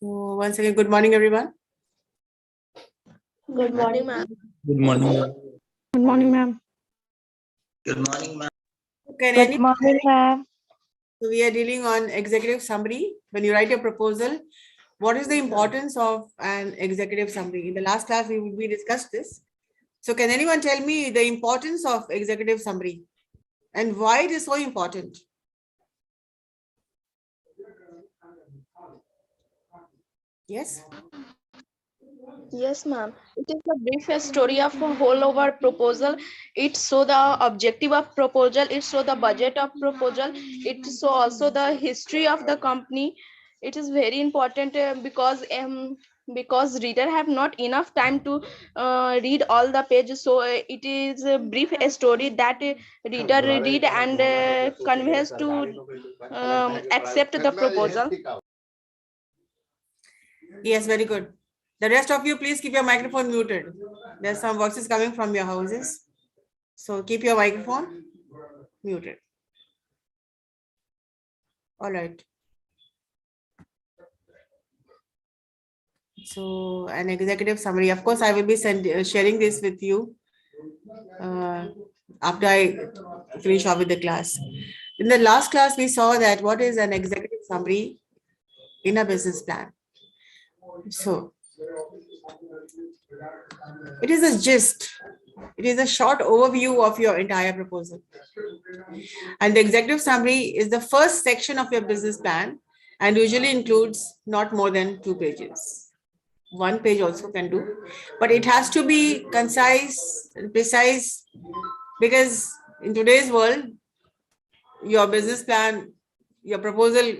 So once again, good morning, everyone. Good morning, ma'am. Good morning, ma'am. Good morning, ma'am. Good morning, ma'am. Good morning, ma'am. So we are dealing on executive summary. When you write a proposal, what is the importance of an executive summary? In the last class, we discussed this. So can anyone tell me the importance of executive summary and why it is so important? Yes. Yes, ma'am. It is a brief story of a whole over proposal. It show the objective of proposal. It show the budget of proposal. It show also the history of the company. It is very important because reader have not enough time to read all the pages. So it is a brief story that reader read and conveys to accept the proposal. Yes, very good. The rest of you, please keep your microphone muted. There's some voices coming from your houses. So keep your microphone muted. All right. So an executive summary. Of course, I will be sharing this with you after I finish off with the class. In the last class, we saw that what is an executive summary in a business plan. So it is a gist. It is a short overview of your entire proposal. And the executive summary is the first section of your business plan and usually includes not more than 2 pages. 1 page also can do, but it has to be concise and precise, because in today's world, your business plan, your proposal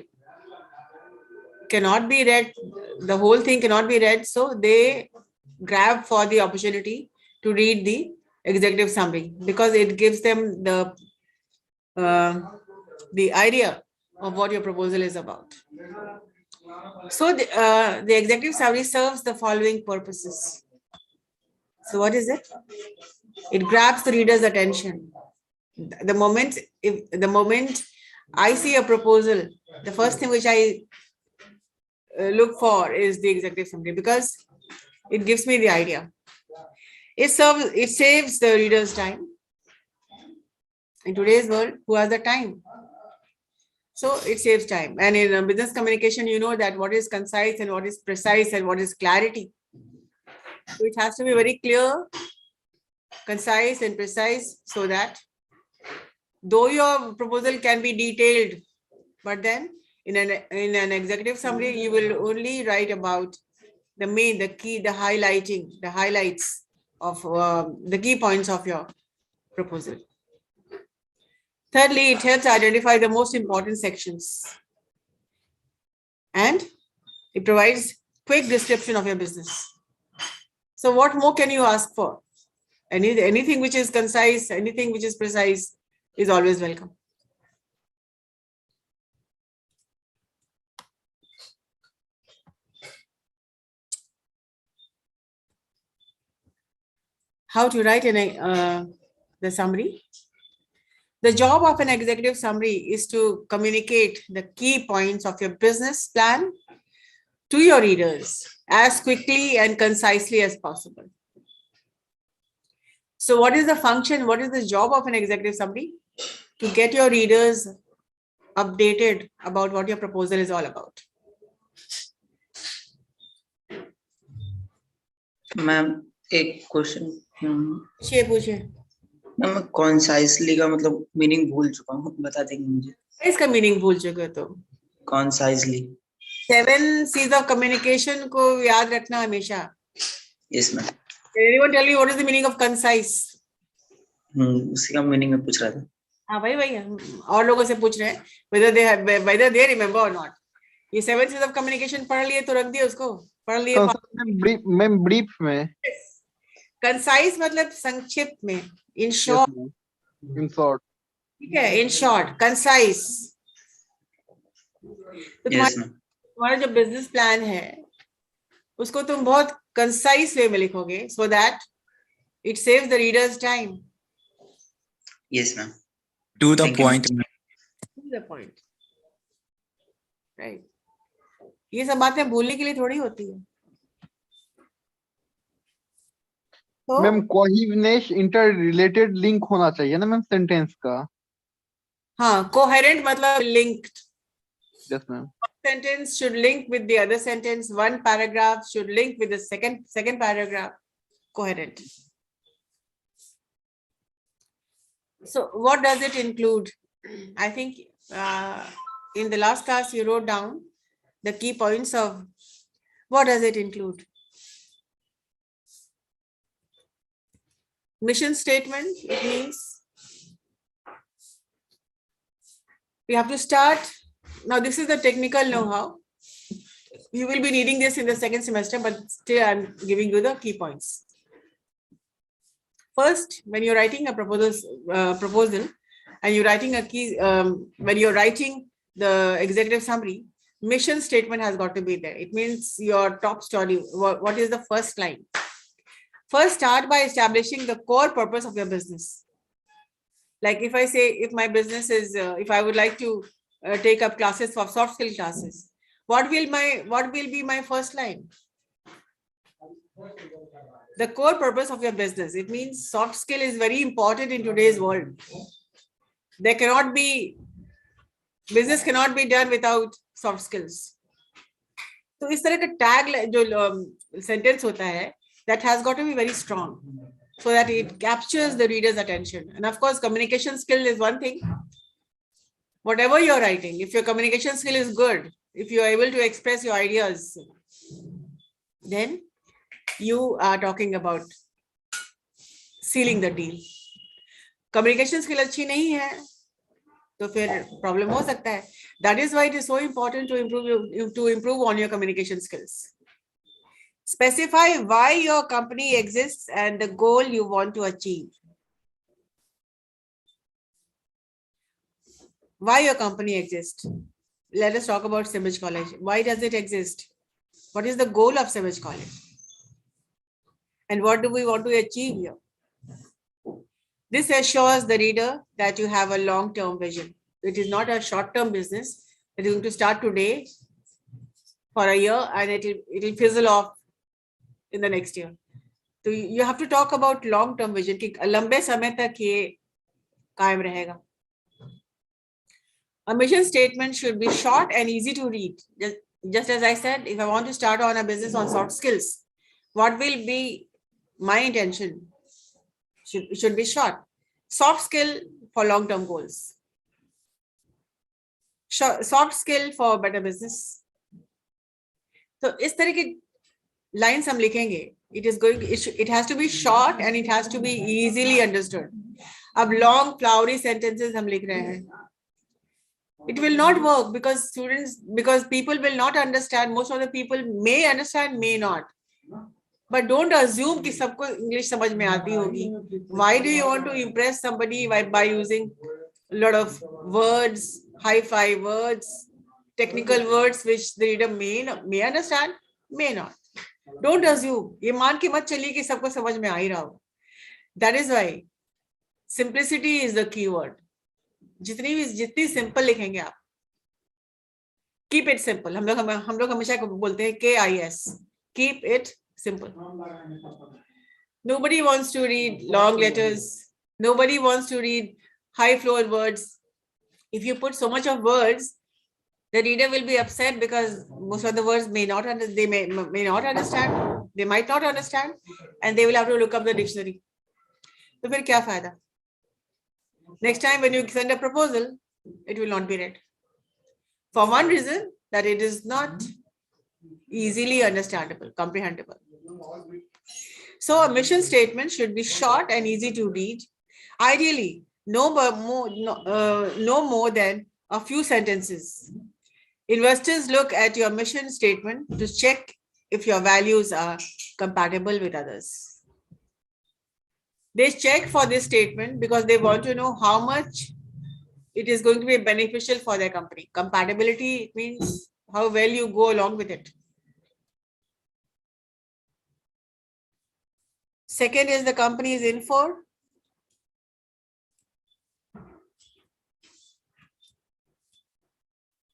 cannot be read, the whole thing cannot be read, so they grab for the opportunity to read the executive summary because it gives them the idea of what your proposal is about. So the executive summary serves the following purposes. So what is it? It grabs the reader's attention. The moment I see a proposal, the first thing which I look for is the executive summary because it gives me the idea. It saves the reader's time. In today's world, who has the time? So it saves time. And in business communication, you know that what is concise and what is precise and what is clarity. So it has to be very clear, concise and precise, so that though your proposal can be detailed, but then in an executive summary, you will only write about the key, the highlights of the key points of your proposal. Thirdly, it helps identify the most important sections. And it provides quick description of your business. So what more can you ask for? Anything which is concise, anything which is precise is always welcome. How to write the summary? The job of an executive summary is to communicate the key points of your business plan to your readers as quickly and concisely as possible. So what is the function? What is the job of an executive summary? To get your readers updated about what your proposal is all about. Ma'am, एक question. पूछिए. मैं concisely का मतलब meaning भूल चुका हूँ, बता देंगे मुझे. इसका meaning भूल चुके हो तो. Concisely. 7 C's of communication को याद रखना हमेशा. Yes, ma'am. Can anyone tell me what is the meaning of concise? उसी का meaning मैं पूछ रहा था. हाँ भाई और लोगों से पूछ रहे हैं whether they remember or not. ये 7 C's of communication पढ़ लिए तो रख दिए उसको. पढ़ लिए. मैम brief में. Concise मतलब संक्षिप्त में. In short. In short. ठीक है. In short, concise. तो तुम्हारा जो बिजनेस प्लान है उसको तुम बहुत कंसाइज वे में लिखोगे so that it saves the reader's time. Yes, ma'am. To the point. To the point. Right. ये सब बातें भूलने के लिए थोड़ी होती है। तो मैम कोहिवनेश इंटर रिलेटेड लिंक होना चाहिए ना मैम सेंटेंस का। हाँ, कोहेरेंट मतलब linked. Yes ma'am. Sentence should link with the other sentence. One paragraph should link with the second paragraph. Coherent. So what does it include? I think in the last class you wrote down the key points of what does it include. Mission statement, it means we have to start. Now this is the technical know-how. You will be needing this in the second semester, but still I'm giving you the key points. First, when you're writing a proposal and you're writing a key, when you're writing the executive summary, mission statement has got to be there. It means your top story. What is the first line? First, start by establishing the core purpose of your business. Like if I say, if my business is, if I would like to take up classes for soft skill classes, what will be my first line? The core purpose of your business. It means soft skill is very important in today's world. There cannot be, business cannot be done without soft skills. तो इस तरह का tag जो sentence होता है, that has got to be very strong so that it captures the reader's attention. And of course, communication skill is one thing. Whatever you're writing, if your communication skill is good, if you're able to express your ideas, then you are talking about sealing the deal. Communication skill अच्छी नहीं है तो फिर problem हो सकता है. That is why it is so important to improve on your communication skills. Specify why your company exists and the goal you want to achieve. Why your company exists? Let us talk about CIMAGE College. Why does it exist? What is the goal of CIMAGE College? And what do we want to achieve here? This assures the reader that you have a long-term vision. It is not a short-term business that is going to start today for a year and it will fizzle off in the next year. So you have to talk about long-term vision कि लंबे समय तक ये कायम रहेगा. A mission statement should be short and easy to read. Just as I said, if I want to start on a business on soft skills, what will be my intention? Should be short. Soft skill for long-term goals. Soft skill for better business. So इस तरह की lines हम लिखेंगे. It has to be short and it has to be easily understood. अब long flowery sentences हम लिख रहे हैं. It will not work because people will not understand. Most of the people may understand, may not. But don't assume कि सबको English समझ में आती होगी. Why do you want to impress somebody by using a lot of words, hi-fi words, technical words which the reader may understand, may not. Don't assume. ये मान के मत चलिए कि सबको समझ में आ ही रहा हो. That is why simplicity is the key word. जितनी simple लिखेंगे आप. Keep it simple. हम लोग हमेशा बोलते हैं KIS. Keep it simple. Nobody wants to read long letters. Nobody wants to read high floor words. If you put so much of words, the reader will be upset because most of the words may not understand. They might not understand, and they will have to look up the dictionary. So फिर क्या फायदा? Next time when you send a proposal, it will not be read. For one reason, that it is not easily understandable, comprehensible. So a mission statement should be short and easy to read. Ideally, no more than a few sentences. Investors look at your mission statement to check if your values are compatible with others. They check for this statement because they want to know how much it is going to be beneficial for their company. Compatibility means how well you go along with it. Second is the company is in for.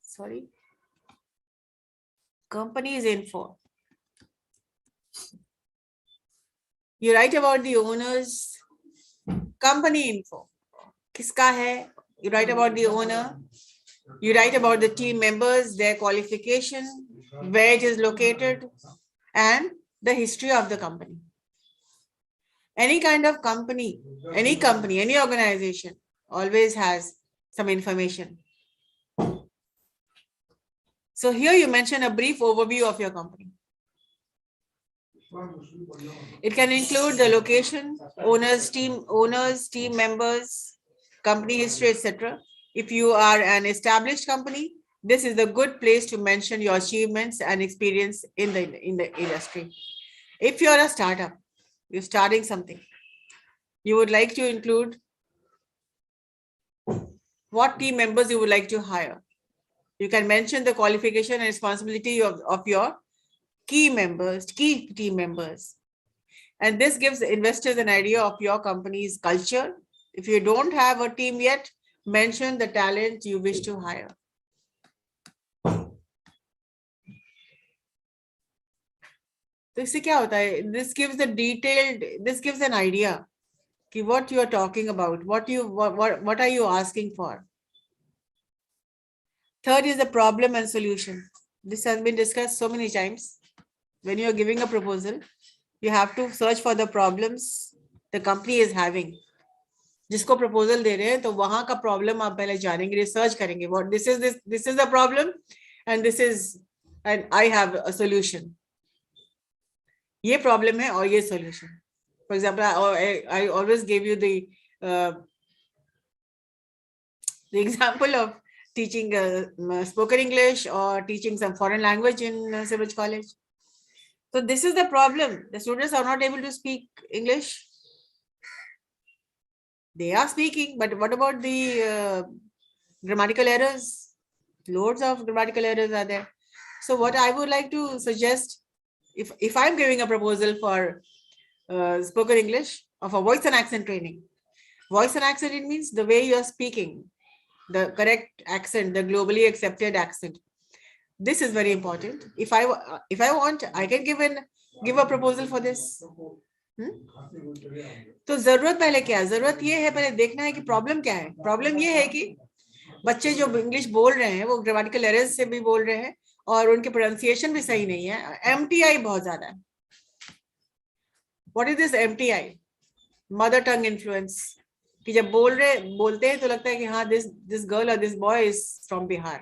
Sorry. company's info. You write about the owner's company info. Kiska hai? You write about the owner. You write about the team members, their qualification, where it is located, and the history of the company. Any kind of company, any organization always has some information. So here you mention a brief overview of your company. It can include the location, owners, team members, company history, etc. If you are an established company, this is a good place to mention your achievements and experience in the industry. If you're a startup, you're starting something, you would like to include what team members you would like to hire. You can mention the qualification and responsibility of your key team members. And this gives investors an idea of your company's culture. If you don't have a team yet, mention the talent you wish to hire. तो इससे क्या होता है? This gives an idea कि what you are talking about, what are you asking for. Third is the problem and solution. This has been discussed so many times. When you are giving a proposal, you have to search for the problems the company is having. जिसको proposal दे रहे हैं तो वहां का problem आप पहले जानेंगे, research करेंगे. What this is the problem, and I have a solution. ये problem है और ये solution. For example, I always give you the example of teaching spoken English or teaching some foreign language in CIMAGE College. So this is the problem. The students are not able to speak English. They are speaking, but what about the grammatical errors? Loads of grammatical errors are there. So what I would like to suggest, if I'm giving a proposal for spoken English or for voice and accent training, voice and accent, it means the way you are speaking, the correct accent, the globally accepted accent. This is very important. If I want, I can give a proposal for this. तो जरूरत पहले क्या है? जरूरत ये है पहले देखना है कि प्रॉब्लम क्या है. प्रॉब्लम ये है कि बच्चे जो इंग्लिश बोल रहे हैं वो ग्रामेटिकल एरर्स से भी बोल रहे हैं और उनके प्रोनाउंसिएशन भी सही नहीं है. MTI बहुत ज्यादा है. What is this MTI? Mother tongue influence. कि जब बोलते हैं तो लगता है कि हाँ this girl or this boy is from Bihar.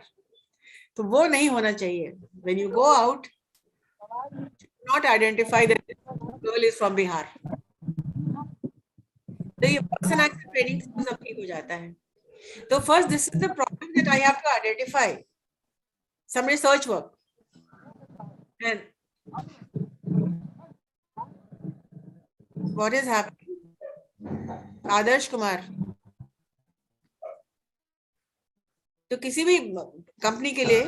तो वो नहीं होना चाहिए. When you go out, not identify that this girl is from Bihar. तो ये voice and accent training से सब ठीक हो जाता है. So first, this is the problem that I have to identify. Some research work. And what is happening? Adarsh Kumar. तो किसी भी कंपनी के लिए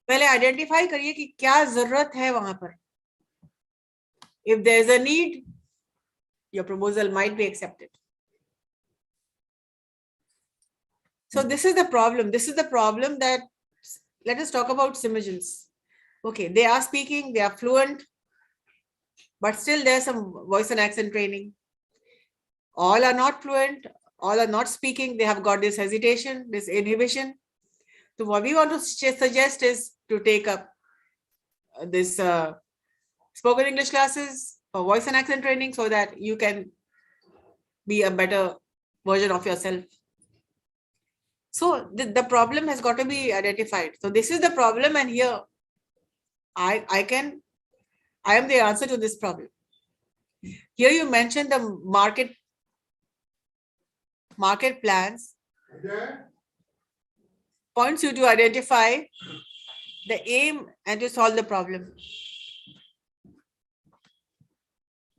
पहले आइडेंटिफाई करिए कि क्या जरूरत है वहां पर. If there is a need, your proposal might be accepted. So this is the problem. This is the problem that, let us talk about CIMAGEs. Okay, they are speaking, they are fluent, but still there's some voice and accent training. All are not fluent, all are not speaking, they have got this hesitation, this inhibition. So what we want to suggest is to take up this spoken English classes or voice and accent training so that you can be a better version of yourself. So the problem has got to be identified. So this is the problem, and here I am the answer to this problem. Here you mentioned the market plans. Points you to identify the aim and to solve the problem.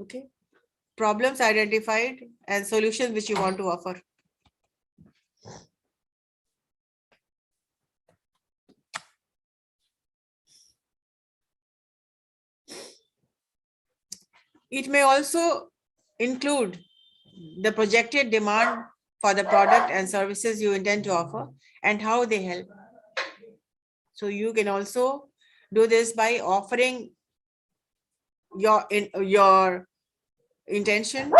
Okay. Problems identified and solutions which you want to offer. It may also include the projected demand for the product and services you intend to offer and how they help. So you can also do this by offering your intention,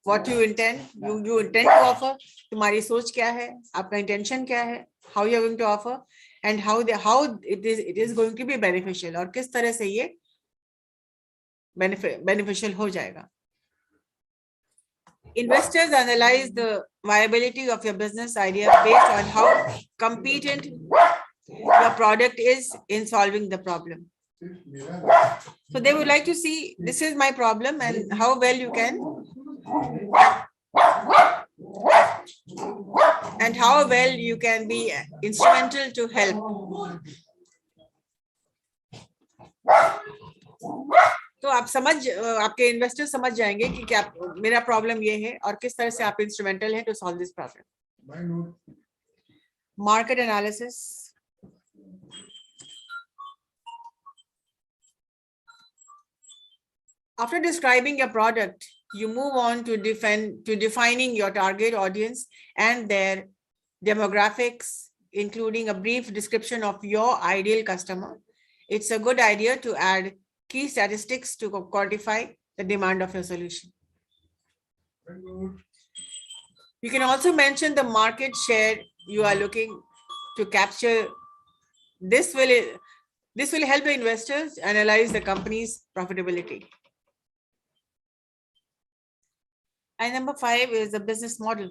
what you intend, you intend to offer, तुम्हारी सोच क्या है, आपका intention क्या है, how you are going to offer, and how it is going to be beneficial, और किस तरह से ये beneficial हो जाएगा. Investors analyze the viability of your business idea based on how competent your product is in solving the problem. So they would like to see, this is my problem and how well you can, and how well you can be instrumental to help. तो आप आपके investor समझ जाएंगे कि क्या मेरा problem ये है और किस तरह से आप इंस्ट्रूमेंटल हैं to solve this problem. Market analysis. After describing your product, you move on to defining your target audience and their demographics, including a brief description of your ideal customer. It's a good idea to add key statistics to quantify the demand of your solution. You can also mention the market share you are looking to capture. This will help the investors analyze the company's profitability. And number 5 is the business model.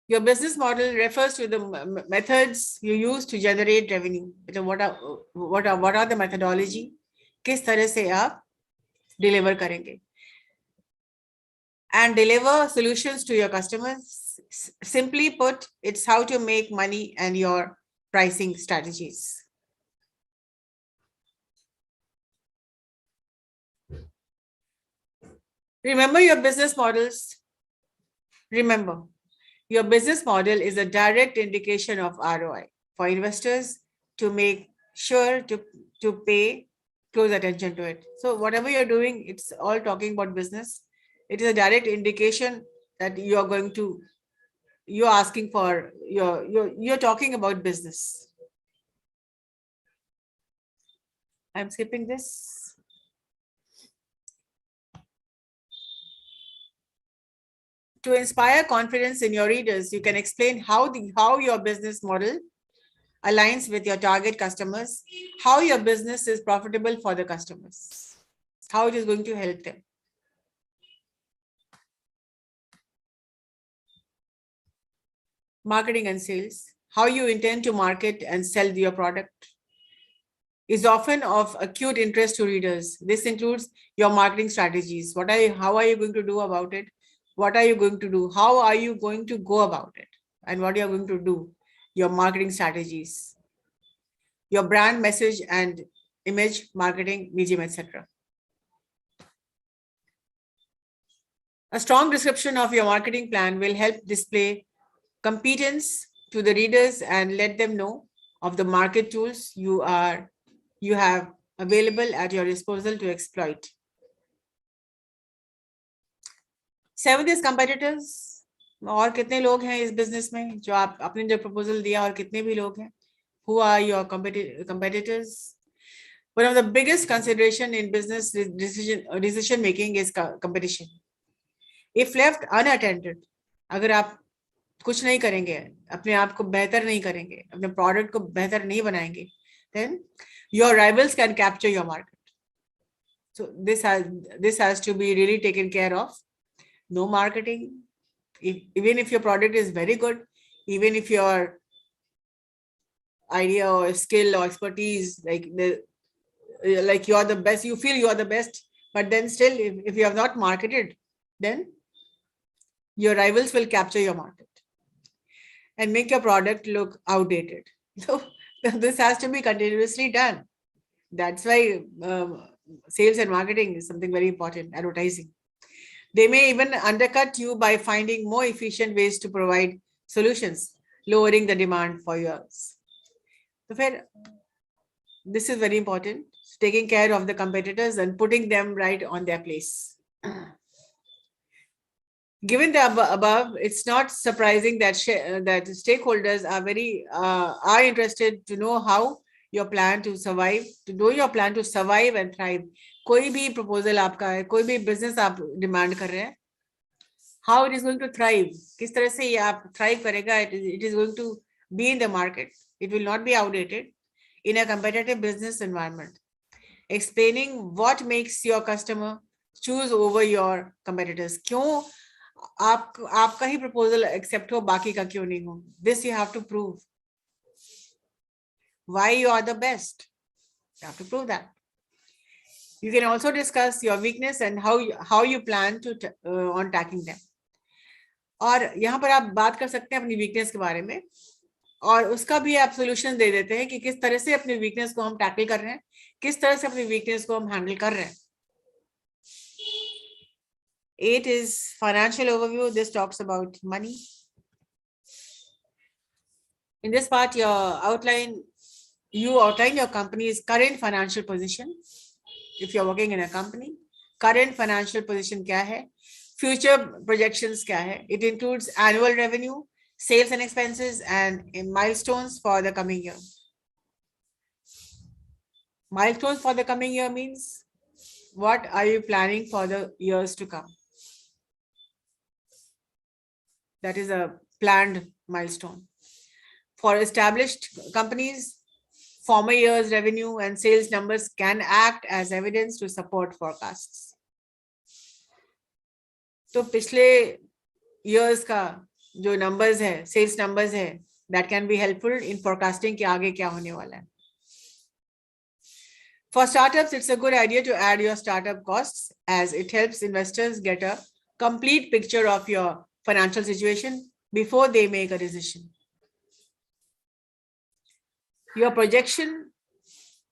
Your business model refers to the methods you use to generate revenue. What are the methodology? किस तरह से आप deliver करेंगे? And deliver solutions to your customers. Simply put, it's how to make money and your pricing strategies. Remember your business models. Remember, your business model is a direct indication of ROI for investors to make sure to pay close attention to it. So whatever you're doing, it's all talking about business. It is a direct indication that you're asking for, you're talking about business. I'm skipping this. To inspire confidence in your readers, you can explain how your business model aligns with your target customers, how your business is profitable for the customers, how it is going to help them. Marketing and sales, how you intend to market and sell your product is often of acute interest to readers. This includes your marketing strategies. How are you going to do about it? What are you going to do? How are you going to go about it? And what you are going to do? Your marketing strategies, your brand message and image marketing, medium, etc. A strong description of your marketing plan will help display competence to the readers and let them know of the market tools you have available at your disposal to exploit. 7 is competitors. और कितने लोग हैं इस business में जो आपने जो proposal दिया और कितने भी लोग हैं? Who are your competitors? One of the biggest consideration in business decision making is competition. If left unattended, अगर आप कुछ नहीं करेंगे, अपने आप को बेहतर नहीं करेंगे, अपने प्रोडक्ट को बेहतर नहीं बनाएंगे, then your rivals can capture your market. So this has to be really taken care of. No marketing. Even if your product is very good, even if your idea or skill or expertise, like you are the best, you feel you are the best, but then still, if you have not marketed, then your rivals will capture your market and make your product look outdated. So this has to be continuously done. That's why sales and marketing is something very important, advertising. They may even undercut you by finding more efficient ways to provide solutions, lowering the demand for yours. So this is very important, taking care of the competitors and putting them right on their place. Given the above, it's not surprising that that stakeholders are interested to know how your plan to survive, and thrive. कोई भी proposal आपका है, कोई भी business आप demand कर रहे हैं, how it is going to thrive, किस तरह से ये आप thrive करेगा, it is going to be in the market. It will not be outdated in a competitive business environment. Explaining what makes your customer choose over your competitors. क्यों आपका ही proposal accept हो, बाकी का क्यों नहीं हो? This you have to prove. Why you are the best? You have to prove that. You can also discuss your weakness and how you plan to on tackling them. और यहाँ पर आप बात कर सकते हैं अपनी weakness के बारे में, और उसका भी आप solution दे देते हैं कि किस तरह से अपनी weakness को हम tackle कर रहे हैं, किस तरह से अपनी weakness को हम handle कर रहे हैं. 8 is financial overview. This talks about money. In this part, you outline your company's current financial position. If you're working in a company, current financial position क्या है? Future projections क्या है? It includes annual revenue, sales and expenses, and milestones for the coming year. Milestones for the coming year means what are you planning for the years to come? That is a planned milestone. For established companies, former years' revenue and sales numbers can act as evidence to support forecasts. तो पिछले years का जो numbers है, sales numbers है, that can be helpful in forecasting कि आगे क्या होने वाला है. For startups, it's a good idea to add your startup costs, as it helps investors get a complete picture of your financial situation before they make a decision. Your projection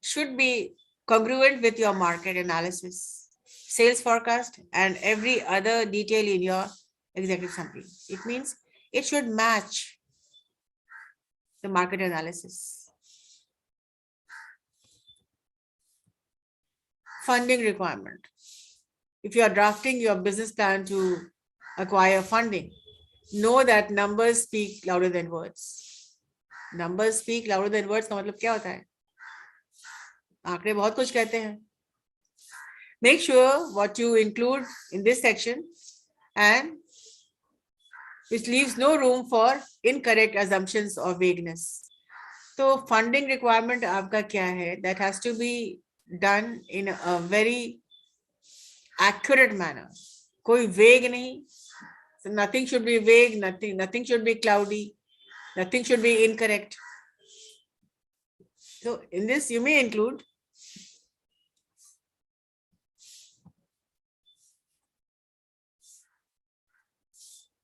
should be congruent with your market analysis, sales forecast, and every other detail in your executive summary. It means it should match the market analysis. Funding requirement. If you are drafting your business plan to acquire funding, know that numbers speak louder than words. Numbers speak louder than words का मतलब क्या होता है? आंकड़े बहुत कुछ कहते हैं. Make sure what you include in this section and which leaves no room for incorrect assumptions or vagueness. So funding requirement आपका क्या है? That has to be done in a very accurate manner. कोई vague नहीं. So nothing should be vague. Nothing should be cloudy. Nothing should be incorrect. So in this, you may include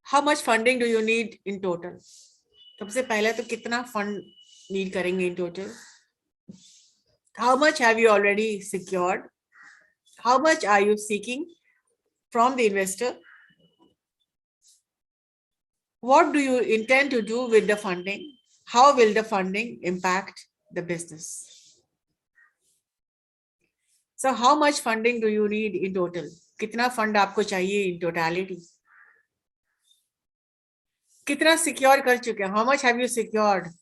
how much funding do you need in total? सबसे पहले तो कितना fund need करेंगे in total? How much have you already secured? How much are you seeking from the investor? What do you intend to do with the funding? How will the funding impact the business? So how much funding do you need in total? कितना fund आपको चाहिए in totality? कितना secure कर चुके हैं? How much have you secured?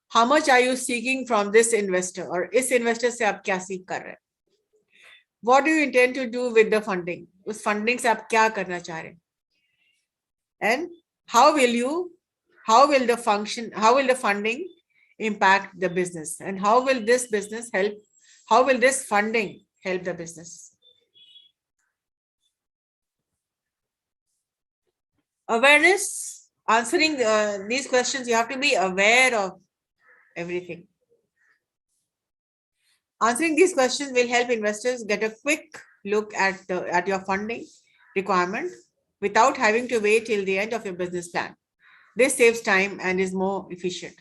How much are you seeking from this investor? और इस investor से आप क्या seek कर रहे हैं? What do you intend to do with the funding? उस funding से आप क्या करना चाह रहे हैं? And how will the funding impact the business? And how will this funding help the business? Awareness, answering these questions, you have to be aware of everything. Answering these questions will help investors get a quick look at your funding requirement without having to wait till the end of your business plan. This saves time and is more efficient.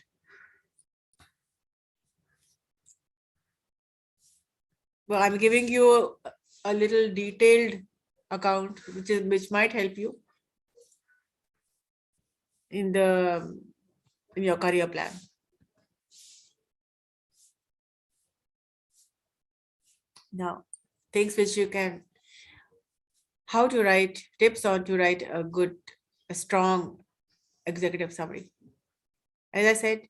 Well, I'm giving you a little detailed account which might help you in your career plan. Now, things which you can how to write, tips on to write a strong executive summary. As I said,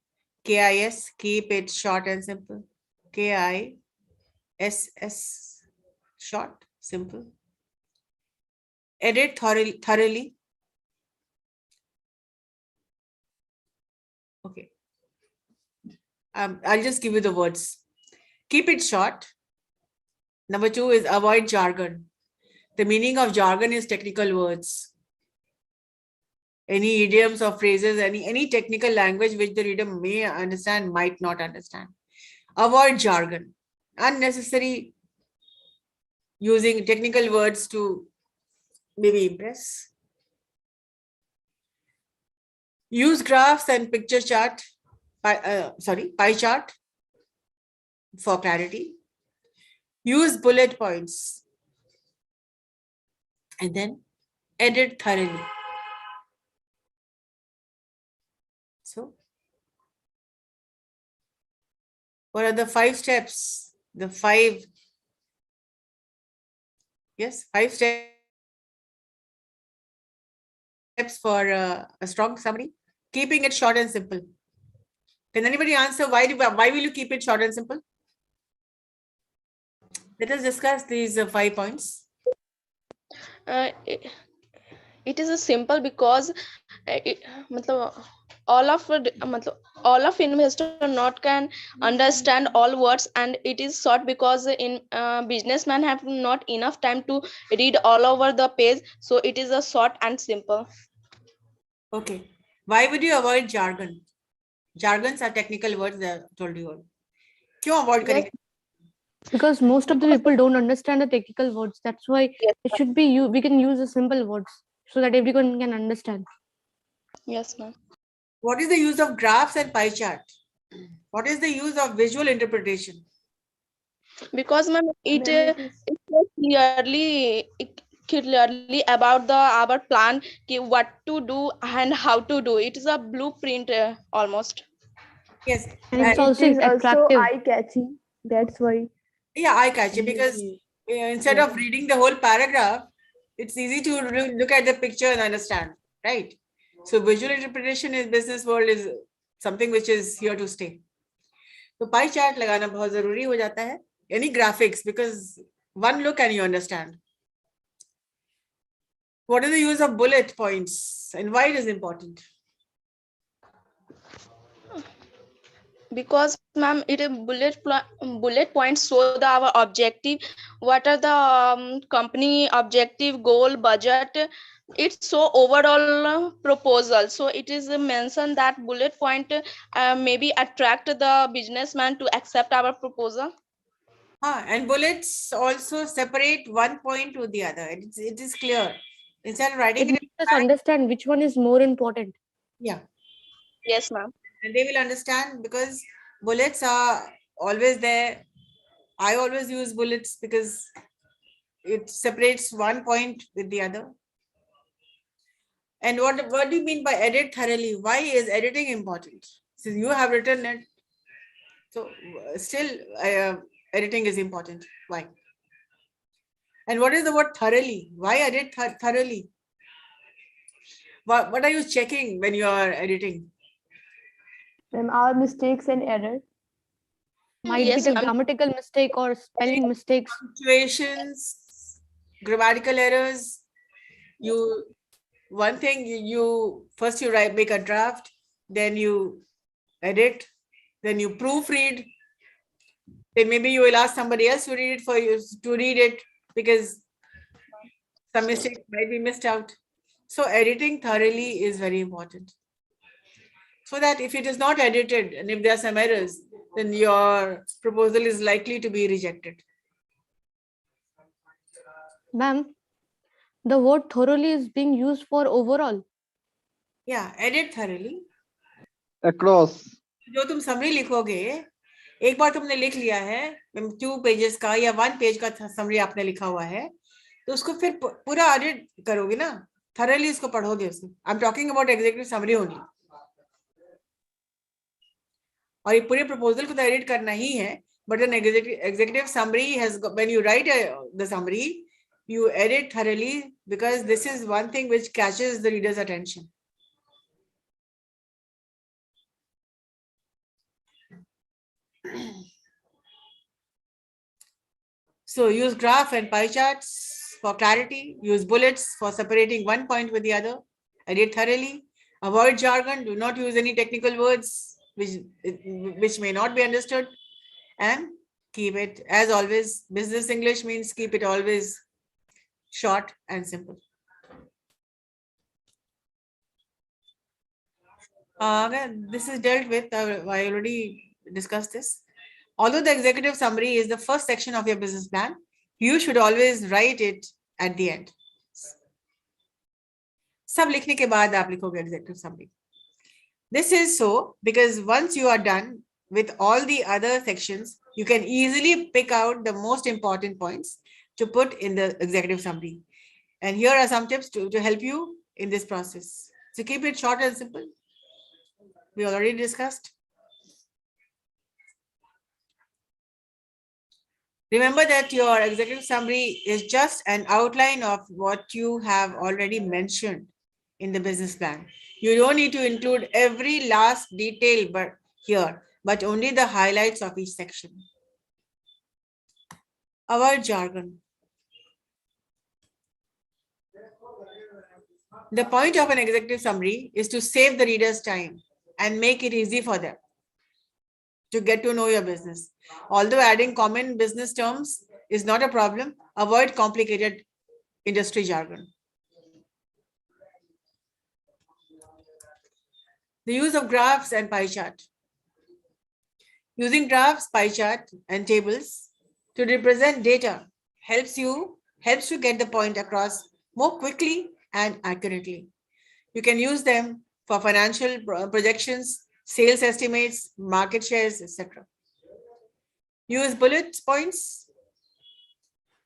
KIS, keep it short and simple. KISS, short, simple. Edit thoroughly. Okay. I'll just give you the words. Keep it short. Number 2 is avoid jargon. The meaning of jargon is technical words. Any idioms or phrases, any technical language which the reader may understand, might not understand. Avoid jargon. Unnecessary using technical words to maybe impress. Use graphs and picture chart, pie chart for clarity. Use bullet points. And then edit thoroughly. So, what are the 5 steps? The 5 steps for a strong summary. Keeping it short and simple. Can anybody answer why will you keep it short and simple? Let us discuss these 5 points. It is a simple because all of investor not can understand all words, and it is short because in businessmen have not enough time to read all over the page, so it is a short and simple. Okay. Why would you avoid jargon? Jargons are technical words that I told you all. Kyun avoid करेंगे? Because most of the people don't understand the technical words. That's why Yes, it should be we can use the simple words so that everyone can understand. yes, ma'am. What is the use of graphs and pie chart? What is the use of visual interpretation? Because ma'am, it is clearly about our plan, what to do and how to do. It is a blueprint almost. Yes. And it's and- also attractive. eye-catching. That's why. Yeah, eye catching, because instead of reading the whole paragraph, it's easy to look at the picture and understand, right? So visual interpretation in business world is something which is here to stay. तो pie chart लगाना बहुत जरूरी हो जाता है. Any graphics, because one look and you understand. What is the use of bullet points and why it is important? Because ma'am, it is bullet points show our objective, what are the company objective, goal, budget. It's so overall proposal, so it is mentioned that bullet point maybe attract the businessman to accept our proposal. And bullets also separate one point to the other. It is clear. Instead of writing It it, makes us understand which one is more important. yeah. Yes, ma'am. And they will understand because bullets are always there. I always use bullets because it separates one point with the other. And what do you mean by edit thoroughly? Why is editing important? So you have written it. So still editing is important. Why? And what is the word thoroughly? Why edit thoroughly? What are you checking when you are editing? Our mistakes and error. Might Yes, be the ma'am. grammatical mistake or spelling mistakes. Punctuations, grammatical errors. One thing you first you make a draft, then you edit, then you proofread. Then maybe you will ask somebody else to read it for you to read it because some mistakes might be missed out. So editing thoroughly is very important. So that if it is not edited and if there are some errors, then your proposal is likely to be rejected. Ma'am, the word thoroughly is being used for overall. Yeah, edit thoroughly. Across. जो तुम summary लिखोगे, एक बार तुमने लिख लिया है 2 pages का या 1 पेज का समरी आपने लिखा हुआ है, तो उसको फिर पूरा एडिट करोगे ना, thoroughly इसको पढ़ोगे उसको. I'm talking about executive summary only. और ये पूरे प्रपोजल को तो एडिट करना ही है, but an executive summary has when you write the summary, you edit thoroughly, because this is one thing which catches the reader's attention. So use graph and pie charts for clarity. Use bullets for separating one point with the other. Edit thoroughly. Avoid jargon. Do not use any technical words which may not be understood. And keep it, as always, business English means keep it always short and simple. This is dealt with. I already discussed this. Although the executive summary is the first section of your business plan, you should always write it at the end. सब लिखने के बाद आप लिखोगे executive summary. This is so because once you are done with all the other sections, you can easily pick out the most important points to put in the executive summary. And here are some tips to help you in this process. So keep it short and simple. We already discussed. Remember that your executive summary is just an outline of what you have already mentioned in the business plan. You don't need to include every last detail but only the highlights of each section. Our jargon. The point of an executive summary is to save the reader's time and make it easy for them to get to know your business. Although adding common business terms is not a problem, avoid complicated industry jargon. The use of graphs and pie chart. Using graphs, pie chart, and tables to represent data helps to get the point across more quickly and accurately. You can use them for financial projections, sales estimates, market shares, etc. Use bullet points.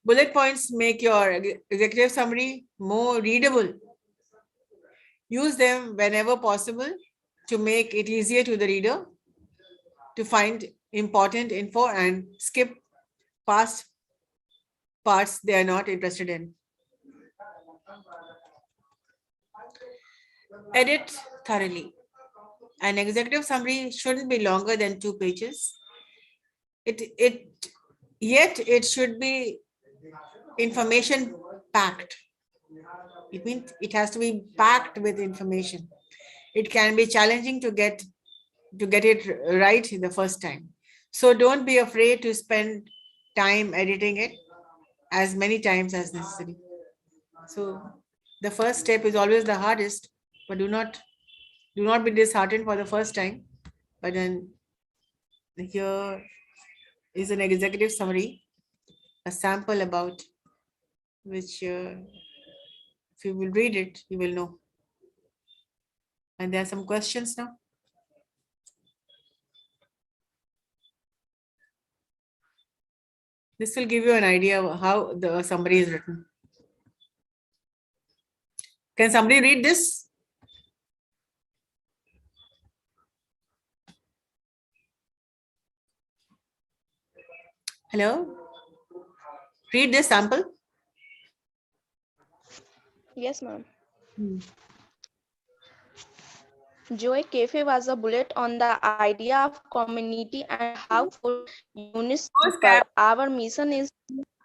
Bullet points make your executive summary more readable. Use them whenever possible to make it easier to the reader to find important info and skip past parts they are not interested in. Edit thoroughly. An executive summary shouldn't be longer than 2 pages. Yet it should be information packed. It means it has to be packed with information. It can be challenging to get it right the first time. So don't be afraid to spend time editing it as many times as necessary. So the first step is always the hardest, but do not be disheartened for the first time. But then here is an executive summary, a sample about which if you will read it, you will know. And there are some questions now. This will give you an idea of how the summary is written. Can somebody read this? Hello? Read this sample. Yes, ma'am. Joy Cafe was a bullet on the idea of community and how food unites people. Our mission is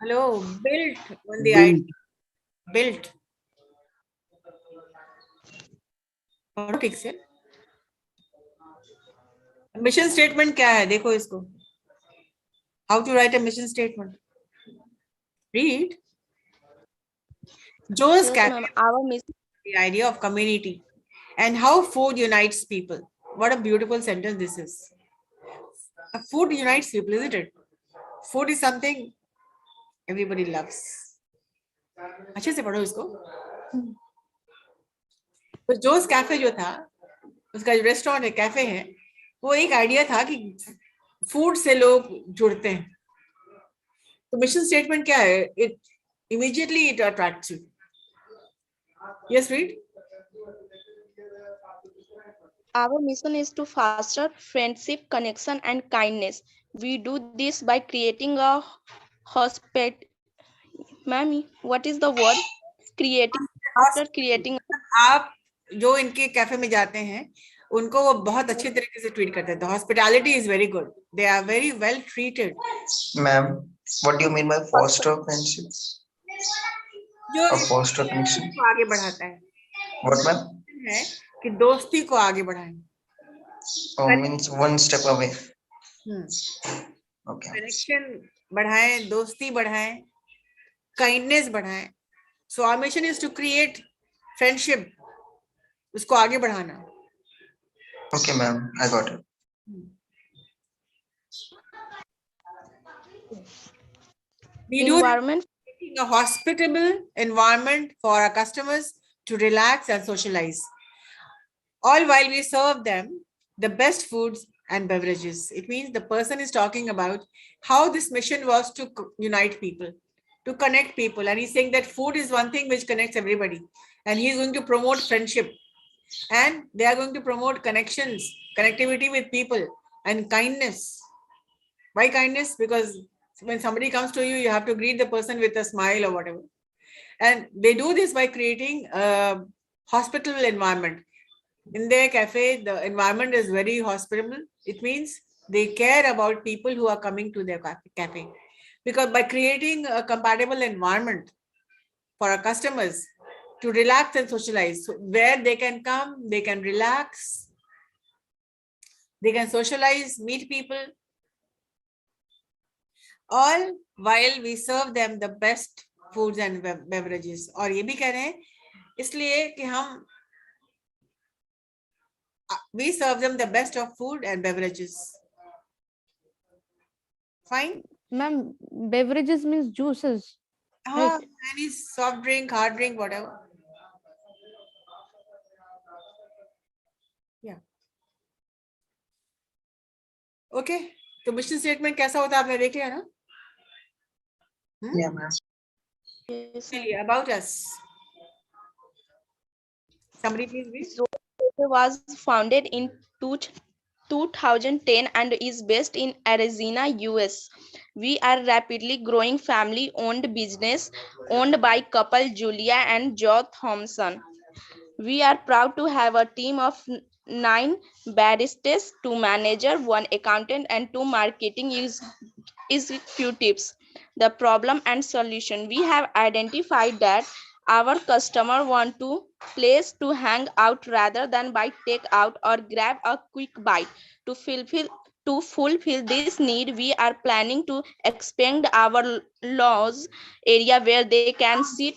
Hello, built on the idea. Built. पढ़ो ठीक से. Mission statement क्या है? देखो इसको. How to write a mission statement? Read. Joe's Cafe. our mission. The idea of community and how food unites people. What a beautiful sentence this is. Food unites people, isn't it? Food is something everybody loves. अच्छे से पढ़ो इसको. तो जोस cafe जो था, उसका जो restaurant है, कैफे है, वो एक आइडिया था कि फूड से लोग जुड़ते हैं. तो मिशन स्टेटमेंट क्या है? It immediately it attracts you. Yes, read. Our mission is to foster friendship, connection, and kindness. We do this by creating a Ma'am, what is the word? Creating. After creating. आप जो इनके cafe में जाते हैं उनको वो बहुत अच्छे तरीके से ट्रीट करते हैं. The hospitality is very good. They are very well treated. Ma'am, what do you mean by foster friendship जो or foster connection? को आगे बढ़ाता है What, ma'am? है कि दोस्ती को आगे बढ़ाएं. Oh, means one step away. Okay. Connection बढ़ाएं, दोस्ती बढ़ाएं, काइंडनेस बढ़ाएं. So our mission is to create friendship, उसको आगे बढ़ाना. Okay, ma'am. I got it. We do Environment. a hospitable environment for our customers to relax and socialize, all while we serve them the best foods and beverages. It means the person is talking about how this mission was to unite people, to connect people. And he's saying that food is one thing which connects everybody. And he's going to promote friendship. And they are going to promote connections, connectivity with people and kindness. Why kindness? Because when somebody comes to you, you have to greet the person with a smile or whatever. And they do this by creating a hospitable environment. In their cafe, the environment is very hospitable. It means they care about people who are coming to their cafe. Because by creating a compatible environment for our customers to relax and socialize, so where they can come, they can relax, they can socialize, meet people, all while we serve them the best foods and beverages. और ये भी कह रहे हैं इसलिए कि हम we serve them the best of food and beverages. Fine. Ma'am, beverages means juices. Right. Any soft drink, hard drink, whatever. Yeah. Okay. तो मिशन स्टेटमेंट कैसा होता है आपने देख लिया ना? Yeah, ma'am. Yes, About us. Somebody please read. Zoho was founded in 2010 and is based in Arizona, US. We are rapidly growing family-owned business owned by couple Julia and Joe Thompson. We are proud to have a team of 9 baristas, 2 managers, 1 accountant, and 2 marketing executives. The problem and solution. We have identified that our customer want to place to hang out rather than buy take out or grab a quick bite. To fulfill this need, we are planning to expand our laws area where they can sit.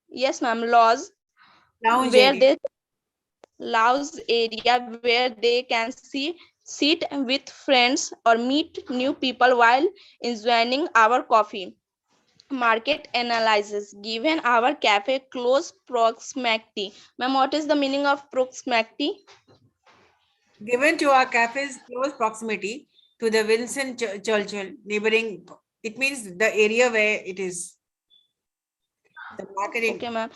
Yes, ma'am. Laws Lounge where area. they lounge area where they can sit with friends or meet new people while enjoying our coffee. Market analysis. Given our cafe close proximity. Ma'am, what is the meaning of proximity? Given to our cafe's close proximity to the Winston Churchill neighboring, it means the area where it is. The marketing. Okay, ma'am.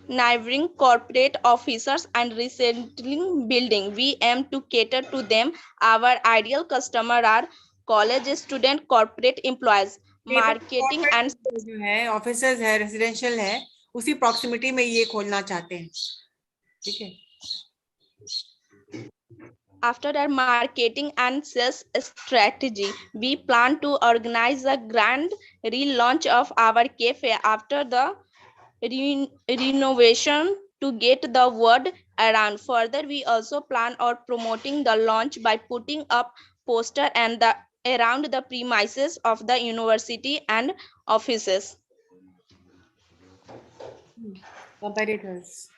Neighboring corporate officers and resettling building. We aim to cater to them. Our ideal customer are college student, corporate employees, marketing and जो है officers है, residential है, उसी proximity में ये खोलना चाहते हैं. ठीक है. After our marketing and sales strategy, we plan to organize a grand relaunch of our cafe after the renovation to get the word around. Further, we also plan on promoting the launch by putting up poster and around the premises of the university and offices. Competitors.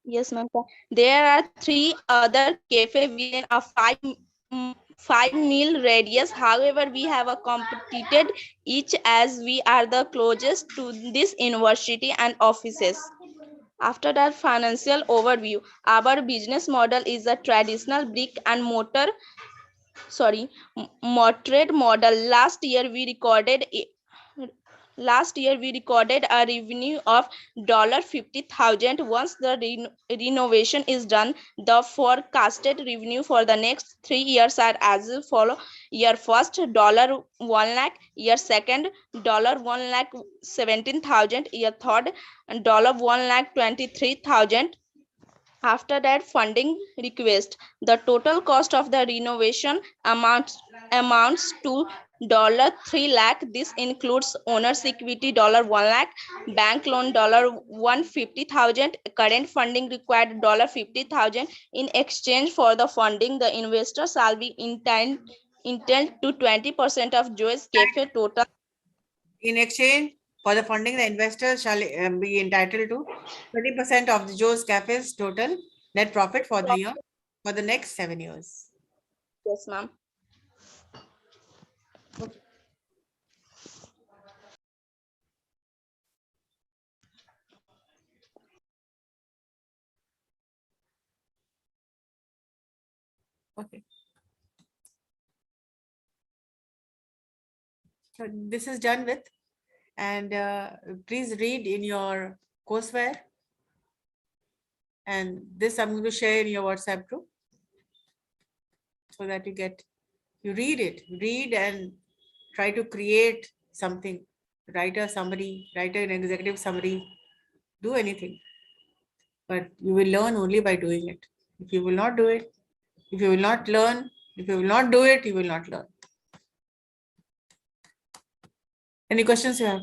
Yes, ma'am. There are 3 other cafes within a 5-mile radius. However, we have competed each as we are the closest to this university and offices. After that financial overview, our business model is a traditional brick and mortar model. Last year we recorded last year we recorded a revenue of $50,000. Once the renovation is done, the forecasted revenue for the next 3 years are as follow. Year first, $1 lakh. Year second, $1 lakh 17,000. Year third, $1 lakh 23,000. After that funding request, the total cost of the renovation amounts to $3 lakh. This includes owner's equity $1 lakh, bank loan $150,000, current funding required $50,000. In exchange for the funding, the investor shall be entitled to 20% of Joe's Cafe total. In exchange for the funding, the investors shall be entitled to 20% of the Joe's Cafe's total net profit for the year for the next 7 years. Yes, ma'am. Okay. So this is done with, and please read in your courseware, and this I'm going to share in your WhatsApp group so that you read and try to create something, write a summary, write an executive summary, do anything, but you will learn only by doing it. If you will not do it, if you will not learn, if you will not do it, you will not learn. Any questions you have?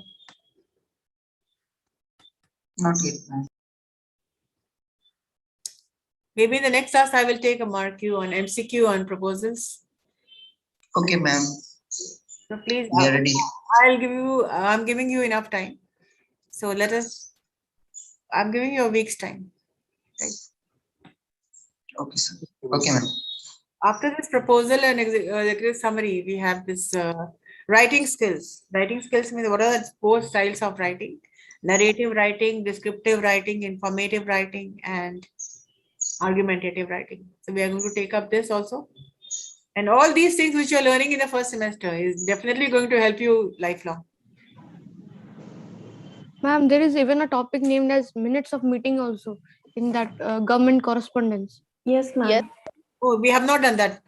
Not yet, ma'am. Maybe in the next class, I will take a MRQ on MCQ on proposals. Okay, ma'am. So please, We are ready. I'm giving you enough time. So I'm giving you a week's time. Right? Okay, sir. Okay, ma'am. After this proposal and executive summary, we have this writing skills. Writing skills means what are the 4 styles of writing? Narrative writing, descriptive writing, informative writing, and argumentative writing. So we are going to take up this also. And all these things which you are learning in the first semester is definitely going to help you lifelong. Ma'am, there is even a topic named as minutes of meeting also in that government correspondence. Yes, ma'am. Yes. Oh, we have not done that.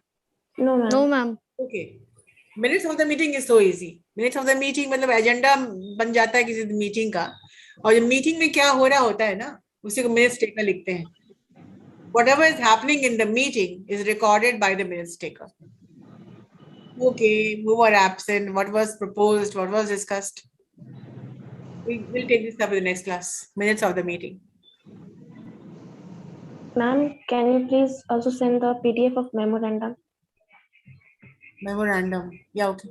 No, ma'am. No, ma'am. Okay. Minutes of the meeting is so easy. Minutes of the meeting मतलब agenda बन जाता है किसी meeting का, और जब meeting में क्या हो रहा होता है ना, उसी को मिनट्स टेकर लिखते हैं. Whatever is happening in the meeting is recorded by the minutes taker. Who came, who were absent, what was proposed, what was discussed. We'll take this up in the next class. Minutes of the meeting. Ma'am, can you please also send the PDF of memorandum? Memorandum. Yeah, okay.